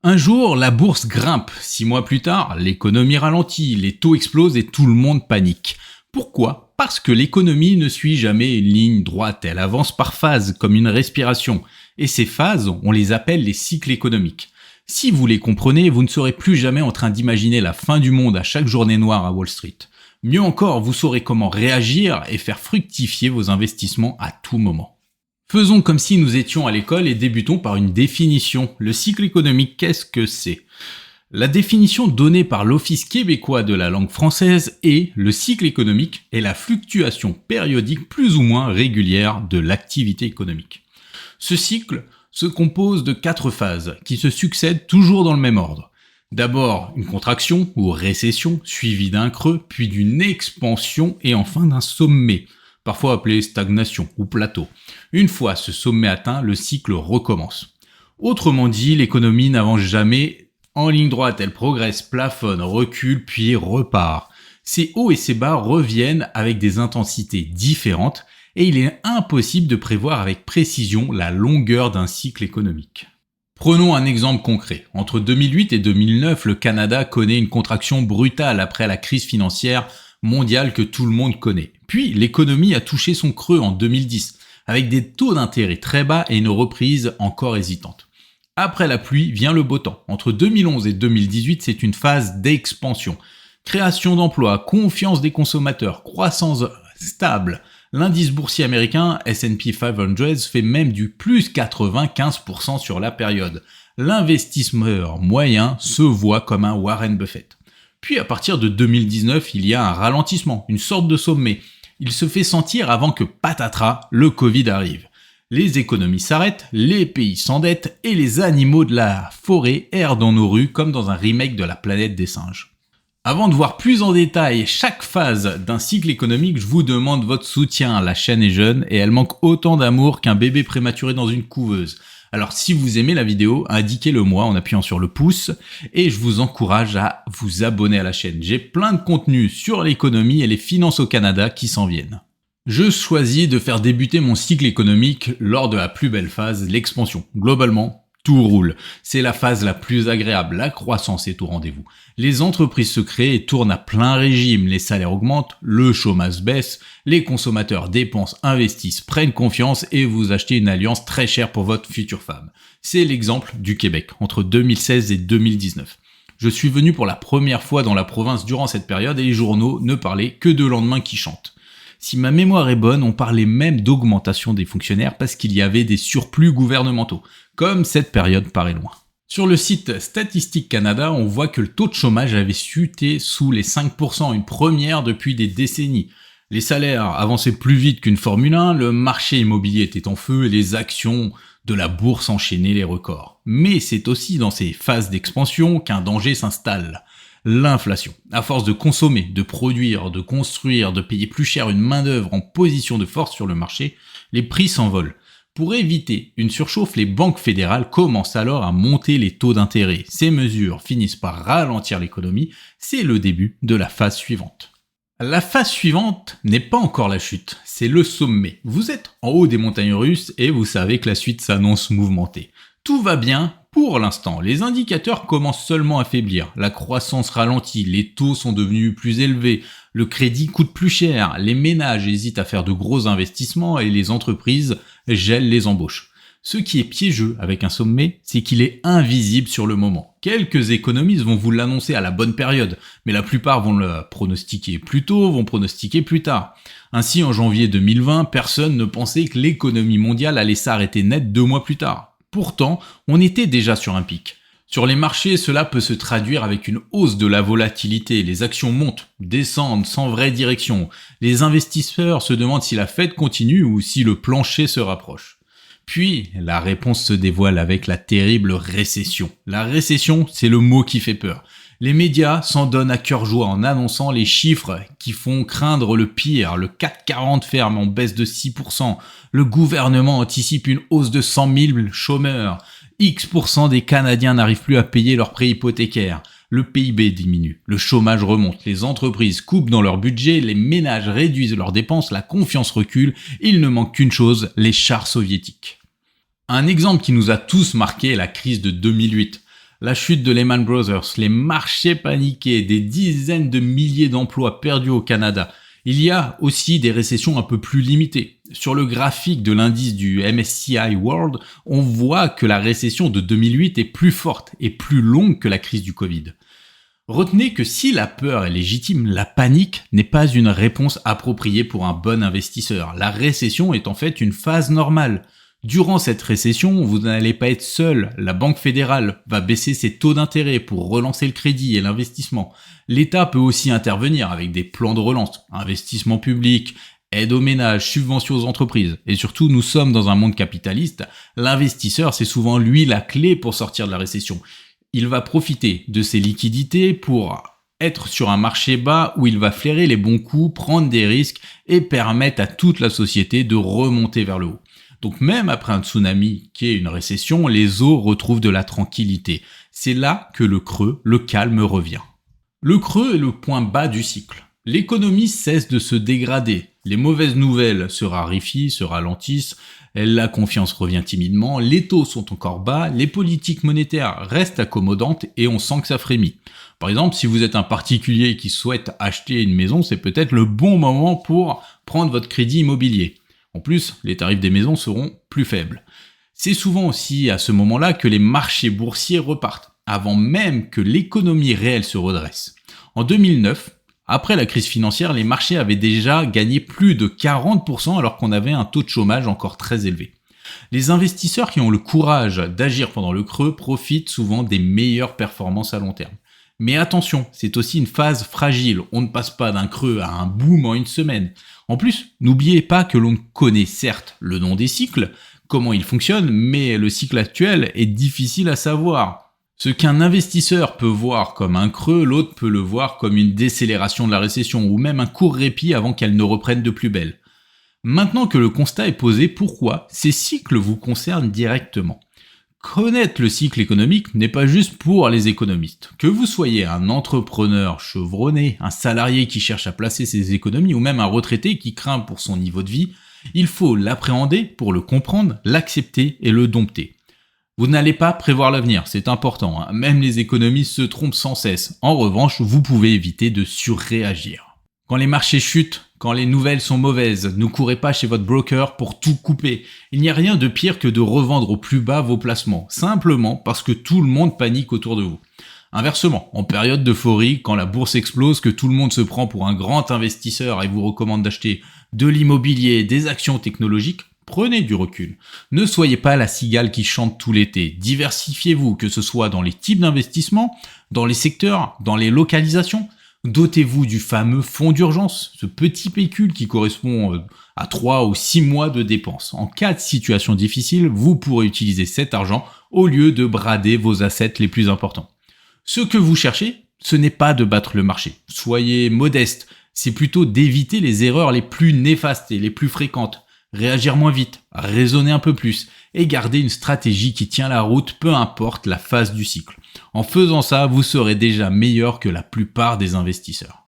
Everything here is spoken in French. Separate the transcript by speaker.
Speaker 1: Un jour, la bourse grimpe. 6 mois plus tard, l'économie ralentit, les taux explosent et tout le monde panique. Pourquoi ? Parce que l'économie ne suit jamais une ligne droite, elle avance par phases, comme une respiration. Et ces phases, on les appelle les cycles économiques. Si vous les comprenez, vous ne serez plus jamais en train d'imaginer la fin du monde à chaque journée noire à Wall Street. Mieux encore, vous saurez comment réagir et faire fructifier vos investissements à tout moment. Faisons comme si nous étions à l'école et débutons par une définition. Le cycle économique, qu'est-ce que c'est ? La définition donnée par l'Office québécois de la langue française est « Le cycle économique est la fluctuation périodique plus ou moins régulière de l'activité économique ». Ce cycle se compose de 4 phases qui se succèdent toujours dans le même ordre. D'abord une contraction ou récession, suivie d'un creux, puis d'une expansion et enfin d'un sommet, parfois appelé stagnation ou plateau. Une fois ce sommet atteint, le cycle recommence. Autrement dit, l'économie n'avance jamais en ligne droite, elle progresse, plafonne, recule, puis repart. Ces hauts et ces bas reviennent avec des intensités différentes et il est impossible de prévoir avec précision la longueur d'un cycle économique. Prenons un exemple concret. Entre 2008 et 2009, le Canada connaît une contraction brutale après la crise financière mondiale que tout le monde connaît. Puis l'économie a touché son creux en 2010, avec des taux d'intérêt très bas et une reprise encore hésitante. Après la pluie vient le beau temps. Entre 2011 et 2018, c'est une phase d'expansion. Création d'emplois, confiance des consommateurs, croissance stable. L'indice boursier américain S&P 500 fait même du plus 95% sur la période. L'investisseur moyen se voit comme un Warren Buffett. Puis à partir de 2019, il y a un ralentissement, une sorte de sommet. Il se fait sentir avant que patatras, le Covid arrive. Les économies s'arrêtent, les pays s'endettent et les animaux de la forêt errent dans nos rues comme dans un remake de la planète des singes. Avant de voir plus en détail chaque phase d'un cycle économique, je vous demande votre soutien. La chaîne est jeune et elle manque autant d'amour qu'un bébé prématuré dans une couveuse. Alors si vous aimez la vidéo, indiquez-le moi en appuyant sur le pouce et je vous encourage à vous abonner à la chaîne. J'ai plein de contenus sur l'économie et les finances au Canada qui s'en viennent. Je choisis de faire débuter mon cycle économique lors de la plus belle phase, l'expansion. Globalement, tout roule. C'est la phase la plus agréable, la croissance est au rendez-vous. Les entreprises se créent et tournent à plein régime, les salaires augmentent, le chômage baisse, les consommateurs dépensent, investissent, prennent confiance et vous achetez une alliance très chère pour votre future femme. C'est l'exemple du Québec, entre 2016 et 2019. Je suis venu pour la première fois dans la province durant cette période et les journaux ne parlaient que de lendemain qui chantent. Si ma mémoire est bonne, on parlait même d'augmentation des fonctionnaires parce qu'il y avait des surplus gouvernementaux, comme cette période paraît loin. Sur le site Statistique Canada, on voit que le taux de chômage avait chuté sous les 5%, une première depuis des décennies. Les salaires avançaient plus vite qu'une Formule 1, le marché immobilier était en feu et les actions de la bourse enchaînaient les records. Mais c'est aussi dans ces phases d'expansion qu'un danger s'installe. L'inflation. À force de consommer, de produire, de construire, de payer plus cher une main-d'œuvre en position de force sur le marché, les prix s'envolent. Pour éviter une surchauffe, les banques fédérales commencent alors à monter les taux d'intérêt. Ces mesures finissent par ralentir l'économie. C'est le début de la phase suivante. La phase suivante n'est pas encore la chute, c'est le sommet. Vous êtes en haut des montagnes russes et vous savez que la suite s'annonce mouvementée. Tout va bien pour l'instant. Les indicateurs commencent seulement à faiblir. La croissance ralentit, les taux sont devenus plus élevés, le crédit coûte plus cher, les ménages hésitent à faire de gros investissements et les entreprises gèlent les embauches. Ce qui est piégeux avec un sommet, c'est qu'il est invisible sur le moment. Quelques économistes vont vous l'annoncer à la bonne période, mais la plupart vont le pronostiquer plus tôt, vont pronostiquer plus tard. Ainsi, en janvier 2020, personne ne pensait que l'économie mondiale allait s'arrêter net 2 mois plus tard. Pourtant, on était déjà sur un pic. Sur les marchés, cela peut se traduire avec une hausse de la volatilité. Les actions montent, descendent sans vraie direction. Les investisseurs se demandent si la Fed continue ou si le plancher se rapproche. Puis, la réponse se dévoile avec la terrible récession. La récession, c'est le mot qui fait peur. Les médias s'en donnent à cœur joie en annonçant les chiffres qui font craindre le pire. Le CAC 40 ferme en baisse de 6%. Le gouvernement anticipe une hausse de 100 000 chômeurs. X% des Canadiens n'arrivent plus à payer leurs prêts hypothécaires. Le PIB diminue, le chômage remonte, les entreprises coupent dans leur budget, les ménages réduisent leurs dépenses, la confiance recule, il ne manque qu'une chose, les chars soviétiques. Un exemple qui nous a tous marqué est la crise de 2008. La chute de Lehman Brothers, les marchés paniqués, des dizaines de milliers d'emplois perdus au Canada. Il y a aussi des récessions un peu plus limitées. Sur le graphique de l'indice du MSCI World, on voit que la récession de 2008 est plus forte et plus longue que la crise du Covid. Retenez que si la peur est légitime, la panique n'est pas une réponse appropriée pour un bon investisseur. La récession est en fait une phase normale. Durant cette récession, vous n'allez pas être seul. La Banque fédérale va baisser ses taux d'intérêt pour relancer le crédit et l'investissement. L'État peut aussi intervenir avec des plans de relance, investissement public, aide aux ménages, subventions aux entreprises. Et surtout, nous sommes dans un monde capitaliste. L'investisseur, c'est souvent lui la clé pour sortir de la récession. Il va profiter de ses liquidités pour être sur un marché bas où il va flairer les bons coups, prendre des risques et permettre à toute la société de remonter vers le haut. Donc même après un tsunami qui est une récession, les eaux retrouvent de la tranquillité. C'est là que le creux, le calme revient. Le creux est le point bas du cycle. L'économie cesse de se dégrader. Les mauvaises nouvelles se raréfient, se ralentissent, la confiance revient timidement, les taux sont encore bas, les politiques monétaires restent accommodantes et on sent que ça frémit. Par exemple, si vous êtes un particulier qui souhaite acheter une maison, c'est peut-être le bon moment pour prendre votre crédit immobilier. En plus, les tarifs des maisons seront plus faibles. C'est souvent aussi à ce moment-là que les marchés boursiers repartent, avant même que l'économie réelle se redresse. En 2009, après la crise financière, les marchés avaient déjà gagné plus de 40% alors qu'on avait un taux de chômage encore très élevé. Les investisseurs qui ont le courage d'agir pendant le creux profitent souvent des meilleures performances à long terme. Mais attention, c'est aussi une phase fragile, on ne passe pas d'un creux à un boom en une semaine. En plus, n'oubliez pas que l'on connaît certes le nom des cycles, comment ils fonctionnent, mais le cycle actuel est difficile à savoir. Ce qu'un investisseur peut voir comme un creux, l'autre peut le voir comme une décélération de la récession ou même un court répit avant qu'elle ne reprenne de plus belle. Maintenant que le constat est posé, pourquoi ces cycles vous concernent directement ? Connaître le cycle économique n'est pas juste pour les économistes. Que vous soyez un entrepreneur chevronné, un salarié qui cherche à placer ses économies ou même un retraité qui craint pour son niveau de vie, il faut l'appréhender pour le comprendre, l'accepter et le dompter. Vous n'allez pas prévoir l'avenir, c'est important, hein. Même les économistes se trompent sans cesse. En revanche, vous pouvez éviter de surréagir. Quand les marchés chutent, quand les nouvelles sont mauvaises, ne courez pas chez votre broker pour tout couper. Il n'y a rien de pire que de revendre au plus bas vos placements, simplement parce que tout le monde panique autour de vous. Inversement, en période d'euphorie, quand la bourse explose, que tout le monde se prend pour un grand investisseur et vous recommande d'acheter de l'immobilier, des actions technologiques, prenez du recul. Ne soyez pas la cigale qui chante tout l'été. Diversifiez-vous, que ce soit dans les types d'investissement, dans les secteurs, dans les localisations. Dotez-vous du fameux fonds d'urgence, ce petit pécule qui correspond à 3 ou 6 mois de dépenses. En cas de situation difficile, vous pourrez utiliser cet argent au lieu de brader vos assets les plus importants. Ce que vous cherchez, ce n'est pas de battre le marché. Soyez modeste, c'est plutôt d'éviter les erreurs les plus néfastes et les plus fréquentes. Réagir moins vite, raisonner un peu plus et garder une stratégie qui tient la route peu importe la phase du cycle. En faisant ça, vous serez déjà meilleur que la plupart des investisseurs.